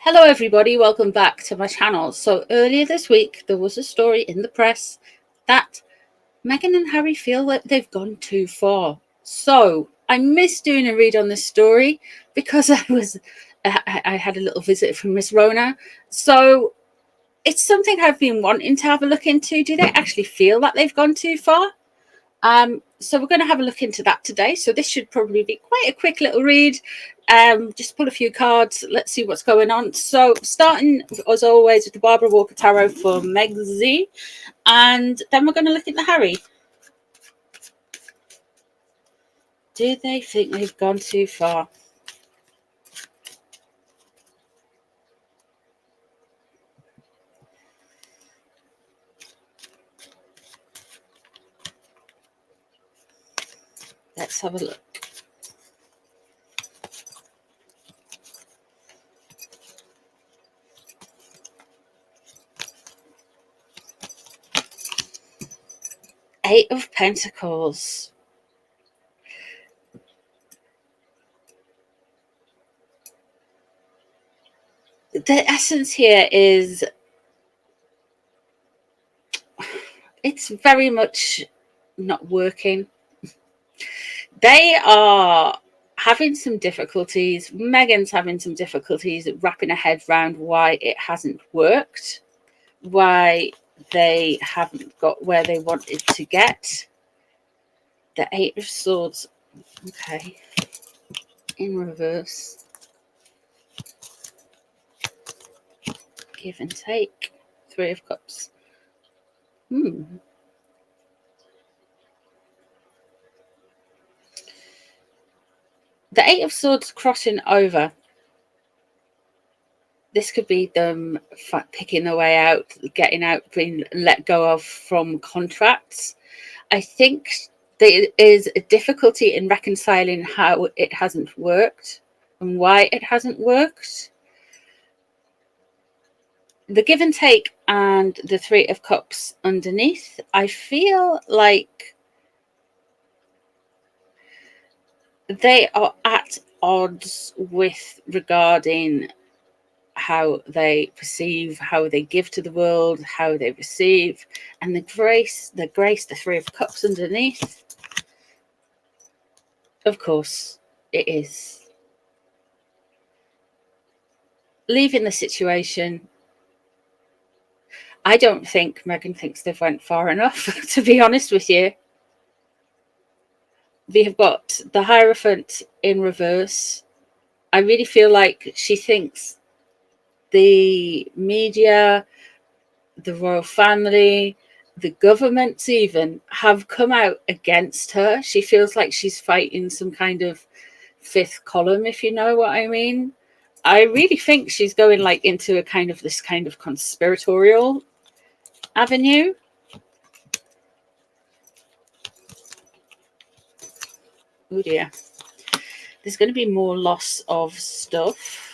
Hello everybody, welcome back to my channel. So earlier this week there was a story in the press that Meghan and Harry feel that they've gone too far. So I missed doing a read on this story because I had a little visit from Miss Rona. So it's something I've been wanting to have a look into. Do they actually feel that they've gone too far? So we're going to have a look into that today. So this should probably be quite a quick little read. Just pull a few cards. Let's see what's going on. So starting, as always, with the Barbara Walker Tarot for Meg Z. And then we're going to look at the Harry. Do they think they've gone too far? Let's have a look. Eight of Pentacles. The essence here is it's very much not working. They are having some difficulties. Meghan's having some difficulties wrapping her head around why it hasn't worked, why they haven't got where they wanted to get. The Eight of Swords, okay, in reverse. Give and take. Three of Cups. The Eight of Swords crossing over. This could be them picking their way out, getting out, being let go of from contracts. I think there is a difficulty in reconciling how it hasn't worked and why it hasn't worked. The give and take and the Three of Cups underneath, I feel like they are at odds with regarding how they perceive, how they give to the world, how they receive, and the grace, the Three of Cups underneath. Of course, it is leaving the situation. I don't think Meghan thinks they've went far enough, to be honest with you. We have got the Hierophant in reverse. I really feel like she thinks the media, the royal family, the governments even have come out against her. She feels like she's fighting some kind of fifth column, if you know what I mean. I really think she's going like into a kind of this kind of conspiratorial avenue. Oh dear. There's going to be more loss of stuff.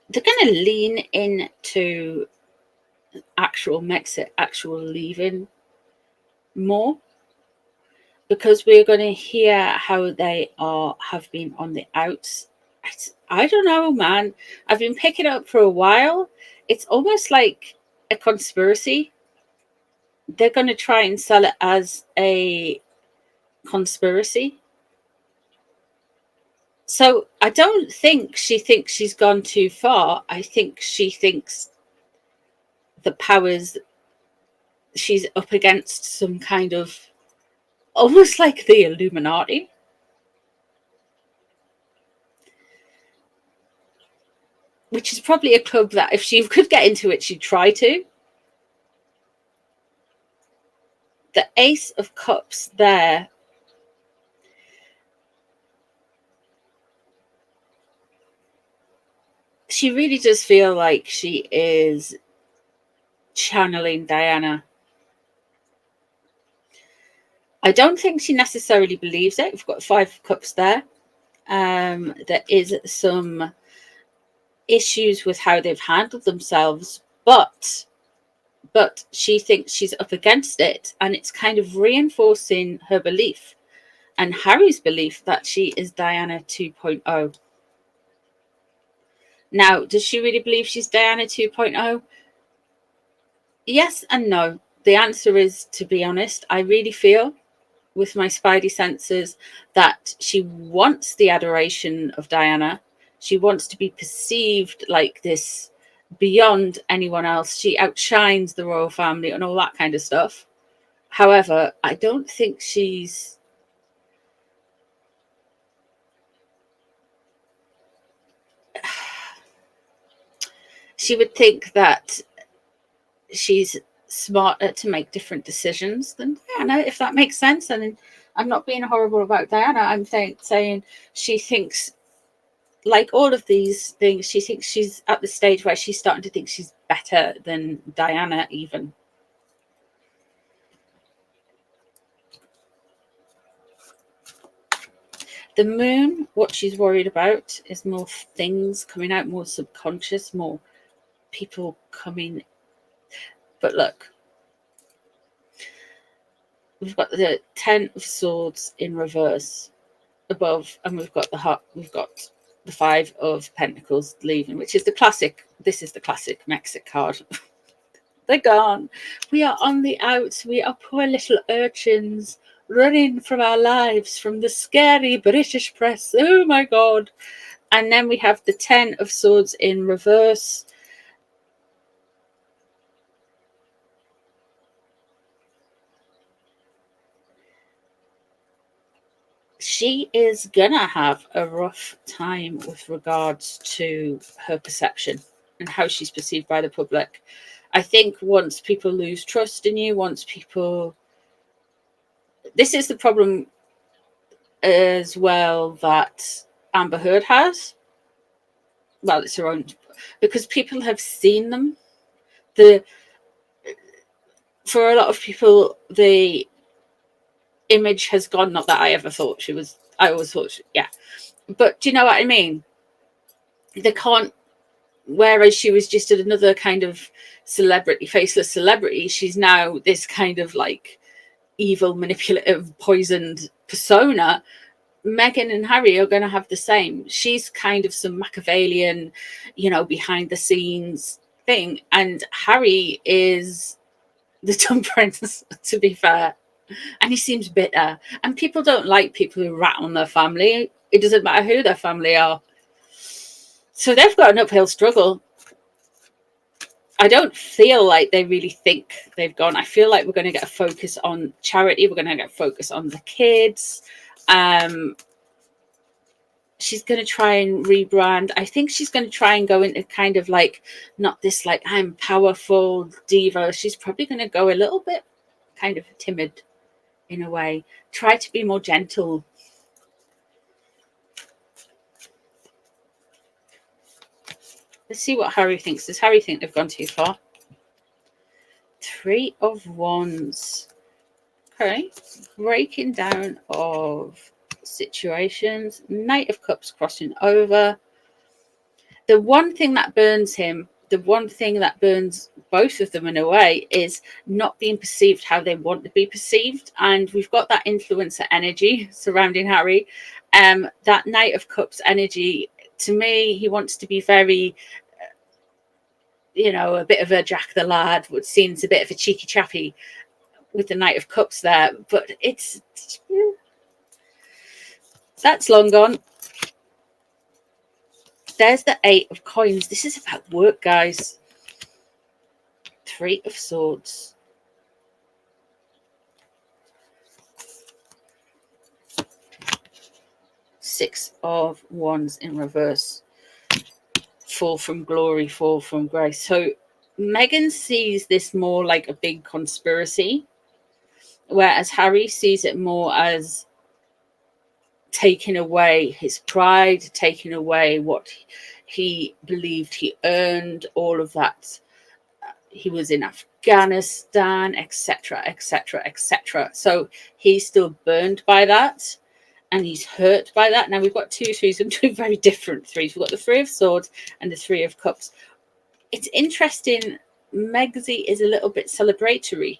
They're going to lean into actual Brexit, actual leaving more, because we're going to hear how they have been on the outs. I don't know, man. I've been picking up for a while. It's almost like a conspiracy. They're going to try and sell it as a conspiracy. So I don't think she thinks she's gone too far. I think she thinks the powers she's up against some kind of almost like the Illuminati. Which is probably a club that if she could get into it, she'd try to. The Ace of Cups there. She really does feel like she is channeling Diana. I don't think she necessarily believes it. We've got Five of Cups there. There is some issues with how they've handled themselves, but she thinks she's up against it, and it's kind of reinforcing her belief and Harry's belief that she is Diana 2.0. Now, does she really believe she's Diana 2.0? Yes and no. The answer is, to be honest, I really feel with my spidey senses that she wants the adoration of Diana. She wants to be perceived like this beyond anyone else. She outshines the royal family and all that kind of stuff. However, I don't think she's she would think that she's smarter to make different decisions than Diana, if that makes sense. And I'm not being horrible about Diana. I'm saying she thinks, like all of these things, she thinks she's at the stage where she's starting to think she's better than Diana even. The moon, what she's worried about is more things coming out, more subconscious, more people coming. But look, we've got the 10 of Swords in reverse above, and we've got the 5 of Pentacles leaving, which is the classic. This is the classic Mexic card. They're gone. We are on the outs. We are poor little urchins running from our lives from the scary British press. Oh my God. And then we have the 10 of Swords in reverse. She is gonna have a rough time with regards to her perception and how she's perceived by the public. I think once people lose trust in you, this is the problem as well that Amber Heard has. Well, it's her own, because people have seen them. For a lot of people, the image has gone. Not that I ever thought she was. I always thought, yeah. But do you know what I mean? They can't. Whereas she was just another kind of celebrity, faceless celebrity, she's now this kind of like evil, manipulative, poisoned persona. Meghan and Harry are going to have the same. She's kind of some Machiavellian, behind the scenes thing. And Harry is the dumb prince, to be fair. And he seems bitter. And people don't like people who rat on their family. It doesn't matter who their family are. So they've got an uphill struggle. I don't feel like they really think they've gone. I feel like we're going to get a focus on charity. We're going to get a focus on the kids. She's going to try and rebrand. I think she's going to try and go into kind of like, not this like I'm powerful diva. She's probably going to go a little bit kind of timid in a way. Try to be more gentle. Let's see what Harry thinks. Does Harry think they've gone too far? 3 of Wands. Okay. Breaking down of situations. Knight of Cups crossing over. The one thing that burns him, the one thing that burns both of them in a way, is not being perceived how they want to be perceived. And we've got that influencer energy surrounding Harry. That Knight of Cups energy, to me, he wants to be very, a bit of a Jack the Lad, which seems a bit of a cheeky chappy with the Knight of Cups there. But that's long gone. There's the 8 of Coins. This is about work, guys. 3 of Swords. Six of Wands in reverse. Fall from glory, fall from grace. So Meghan sees this more like a big conspiracy, whereas Harry sees it more as taking away his pride, taking away what he believed he earned, all of that. He was in Afghanistan, etc., etc., etc. So he's still burned by that. and he's hurt by that. Now we've got two threes and two very different threes. We've got the Three of Swords and the Three of Cups. It's interesting. Megsy is a little bit celebratory.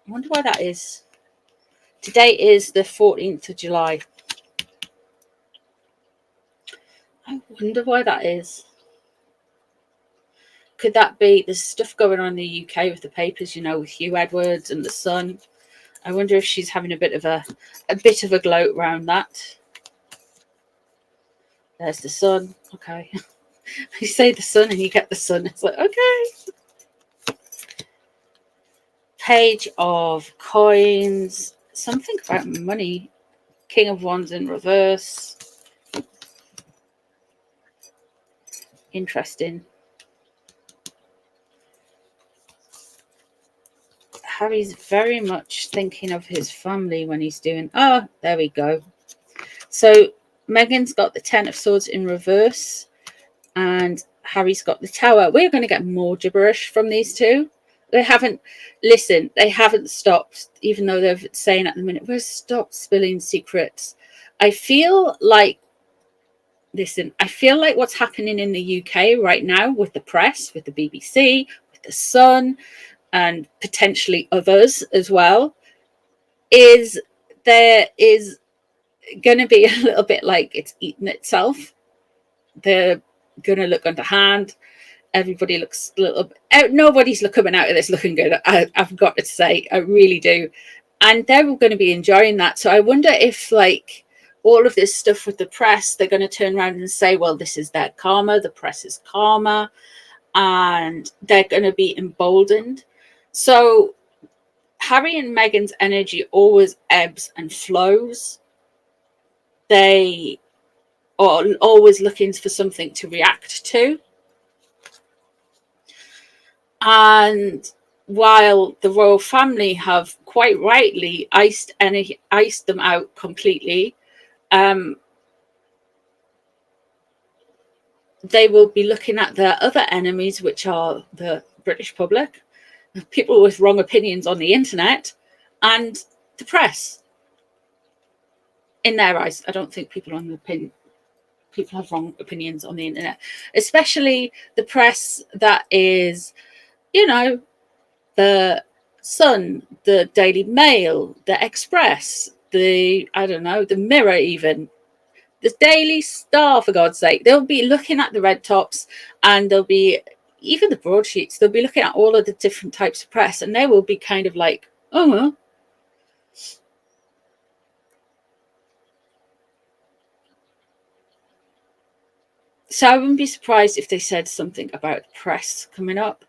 I wonder why that is. Today is the 14th of July. I wonder why that is. Could that be there's stuff going on in the UK with the papers, you know, with Hugh Edwards and the Sun? I wonder if she's having a bit of a gloat around that. There's the Sun. Okay. You say the Sun and you get the Sun. It's like, okay. Page of Coins. Something about money. King of Wands in reverse. Interesting. Harry's very much thinking of his family when he's doing... Oh, there we go. So Meghan's got the Ten of Swords in reverse and Harry's got the Tower. We're going to get more gibberish from these two. They haven't... Listen, they haven't stopped, even though they're saying at the minute, we've stopped spilling secrets. I feel like... Listen, I feel like what's happening in the UK right now with the press, with the BBC, with the Sun... and potentially others as well, is there is going to be a little bit like it's eaten itself. They're going to look underhand. Everybody looks a little bit... Nobody's coming out of this looking good. I've got to say, I really do. And they're going to be enjoying that. So I wonder if, like, all of this stuff with the press, they're going to turn around and say, well, this is their karma. The press is karma. And they're going to be emboldened. So Harry and Meghan's energy always ebbs and flows. They are always looking for something to react to. And while the royal family have quite rightly iced them out completely, they will be looking at their other enemies, which are the British public, people with wrong opinions on the internet, and the press. In their eyes, I don't think people have wrong opinions on the internet, especially the press that is, you know, the Sun, the Daily Mail, the Express, the Mirror, even the Daily Star, for God's sake. They'll be looking at the red tops, and they'll be, even the broadsheets, they'll be looking at all of the different types of press, and they will be kind of like, oh, well. So I wouldn't be surprised if they said something about press coming up.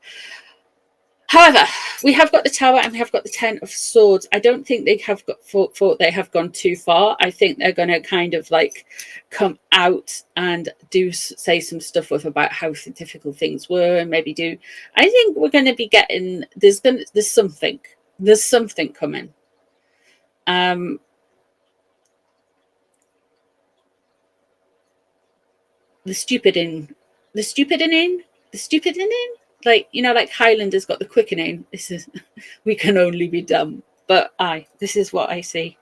However, we have got the Tower and we have got the Ten of Swords. I don't think they have thought they have gone too far. I think they're going to kind of like come out and say some stuff about how difficult things were, and maybe do. I think we're going to be getting there's something coming. The stupid inning. Like, you know, like Highlander's got the quickening. This is, we can only be dumb. But this is what I see.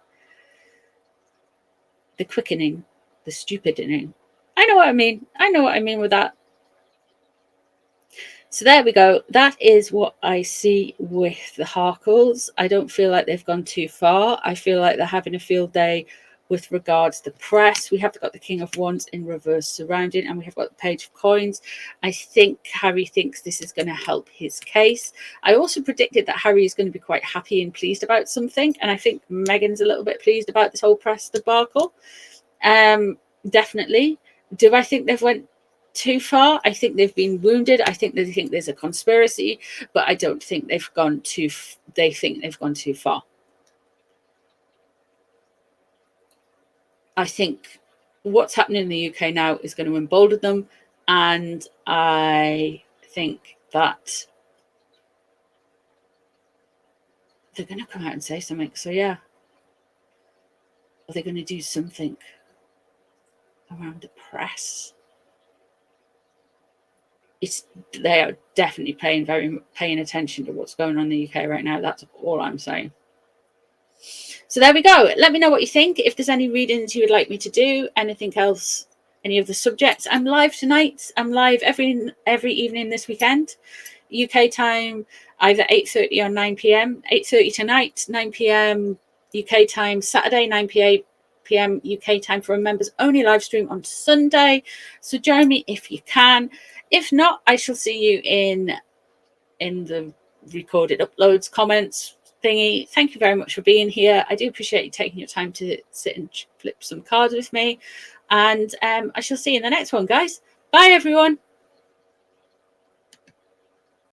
The quickening, the stupid inning. I know what I mean. I know what I mean with that. So there we go. That is what I see with the Harkles. I don't feel like they've gone too far. I feel like they're having a field day with regards to the press. We have got the King of Wands in reverse surrounding, and we have got the Page of Coins. I think Harry thinks this is going to help his case. I also predicted that Harry is going to be quite happy and pleased about something, and I think Meghan's a little bit pleased about this whole press debacle. Definitely. Do I think they've went too far? I think they've been wounded. I think they think there's a conspiracy, but I don't think they've gone too. They think they've gone too far. I think what's happening in the UK now is going to embolden them, and I think that they're going to come out and say something. So yeah, are they going to do something around the press? They are definitely paying attention to what's going on in the UK right now. That's all I'm saying. So there we go. Let me know what you think. If there's any readings you would like me to do, anything else, any of the subjects. I'm live tonight. I'm live every evening this weekend. UK time, either 8:30 or 9 p.m. 8:30 tonight, 9 p.m. UK time Saturday, 9 p.m. UK time for a members only live stream on Sunday. So join me if you can. If not, I shall see you in the recorded uploads, comments thingy. Thank you very much for being here. I do appreciate you taking your time to sit and flip some cards with me. And I shall see you in the next one, guys. Bye, everyone.